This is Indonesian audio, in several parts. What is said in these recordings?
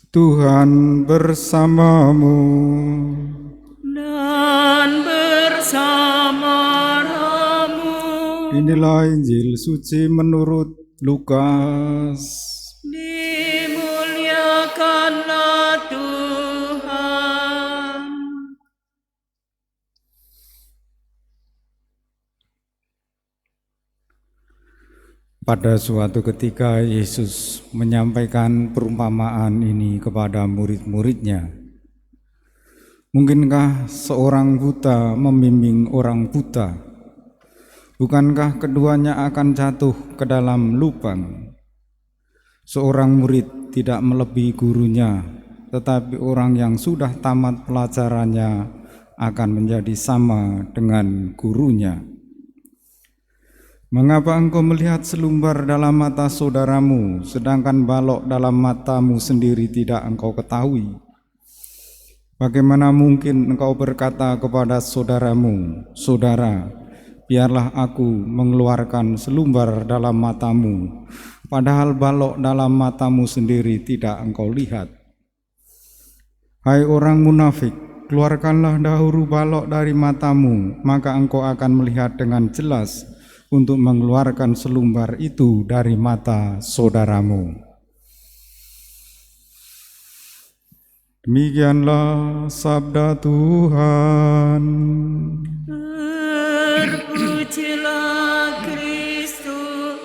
Tuhan bersamamu. Dan bersama-Mu. Inilah Injil suci menurut Lukas. Dimuliakanlah Tuhan. Pada suatu ketika Yesus menyampaikan perumpamaan ini kepada murid-muridnya. Mungkinkah seorang buta membimbing orang buta? Bukankah keduanya akan jatuh ke dalam lubang? Seorang murid tidak melebihi gurunya, tetapi orang yang sudah tamat pelajarannya akan menjadi sama dengan gurunya. Mengapa engkau melihat selumbar dalam mata saudaramu, sedangkan balok dalam matamu sendiri tidak engkau ketahui? Bagaimana mungkin engkau berkata kepada saudaramu, "Saudara, biarlah aku mengeluarkan selumbar dalam matamu," padahal balok dalam matamu sendiri tidak engkau lihat? Hai orang munafik, keluarkanlah dahulu balok dari matamu, maka engkau akan melihat dengan jelas untuk mengeluarkan selumbar itu dari mata saudaramu. Demikianlah sabda Tuhan. Terpujilah Kristus.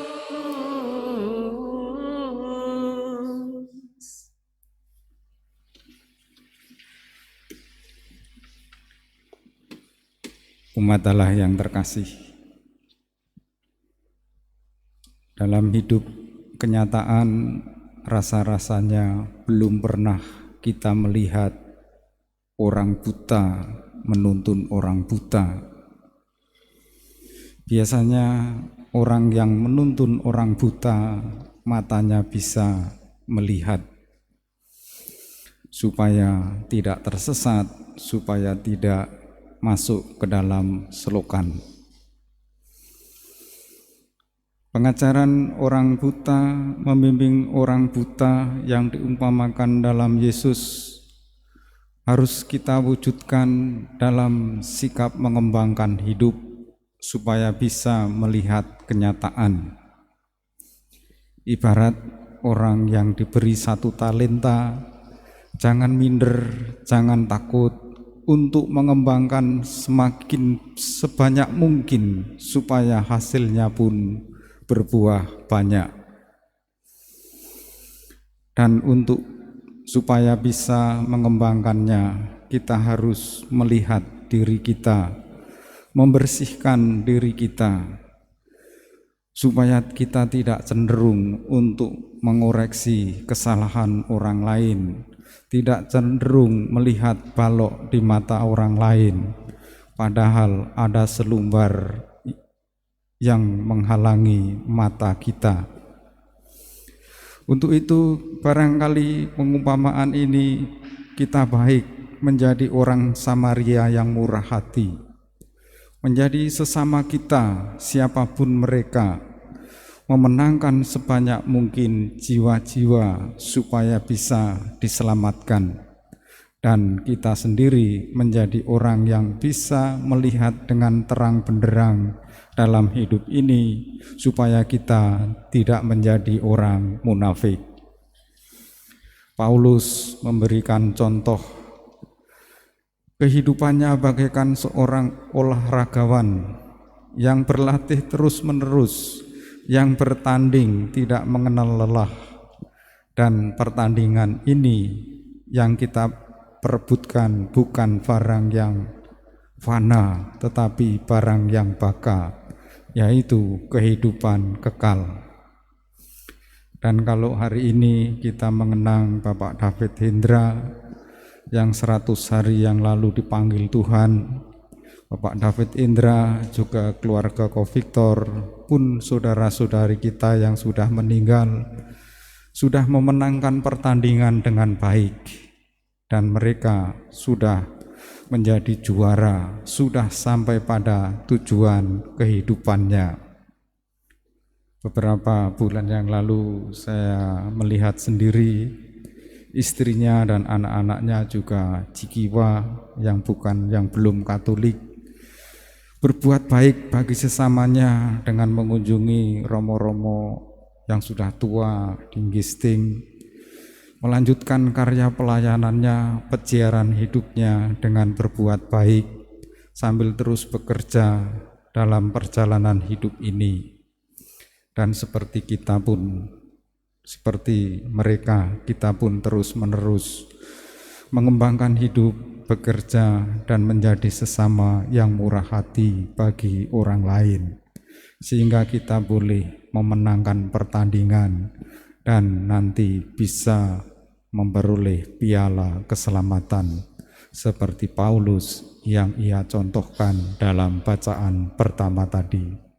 Umat Allah yang terkasih, dalam hidup kenyataan rasa-rasanya belum pernah kita melihat orang buta menuntun orang buta. Biasanya orang yang menuntun orang buta matanya bisa melihat supaya tidak tersesat, supaya tidak masuk ke dalam selokan. Pengajaran orang buta, membimbing orang buta yang diumpamakan dalam Yesus harus kita wujudkan dalam sikap mengembangkan hidup supaya bisa melihat kenyataan. Ibarat orang yang diberi 1 talenta, jangan minder, jangan takut untuk mengembangkan semakin sebanyak mungkin supaya hasilnya pun berbuah banyak. Dan untuk supaya bisa mengembangkannya, kita harus melihat diri kita, membersihkan diri kita, supaya kita tidak cenderung untuk mengoreksi kesalahan orang lain, tidak cenderung melihat balok di mata orang lain, padahal ada selumbar yang menghalangi mata kita. Untuk itu barangkali pengumpamaan ini kita baik menjadi orang Samaria yang murah hati, menjadi sesama kita siapapun mereka, memenangkan sebanyak mungkin jiwa-jiwa supaya bisa diselamatkan, dan kita sendiri menjadi orang yang bisa melihat dengan terang benderang dalam hidup ini supaya kita tidak menjadi orang munafik. Paulus memberikan contoh kehidupannya bagaikan seorang olahragawan yang berlatih terus-menerus, yang bertanding tidak mengenal lelah, dan pertandingan ini yang kita perebutkan bukan barang yang fana tetapi barang yang baka, yaitu kehidupan kekal. Dan kalau hari ini kita mengenang Bapak David Hendra yang 100 hari yang lalu dipanggil Tuhan, Bapak David Indra, juga keluarga Ko Victor, pun saudara-saudari kita yang sudah meninggal, sudah memenangkan pertandingan dengan baik, dan mereka sudah menjadi juara, sudah sampai pada tujuan kehidupannya. Beberapa bulan yang lalu saya melihat sendiri istrinya dan anak-anaknya juga jiwa yang belum Katolik, berbuat baik bagi sesamanya dengan mengunjungi romo-romo yang sudah tua di Gisting, melanjutkan karya pelayanannya, peziaran hidupnya dengan berbuat baik sambil terus bekerja dalam perjalanan hidup ini. Dan seperti kita pun, seperti mereka, kita pun terus-menerus mengembangkan hidup, bekerja, dan menjadi sesama yang murah hati bagi orang lain, sehingga kita boleh memenangkan pertandingan dan nanti bisa memperoleh piala keselamatan seperti Paulus yang ia contohkan dalam bacaan pertama tadi.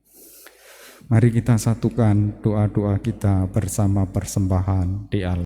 Mari kita satukan doa-doa kita bersama persembahan di Allah.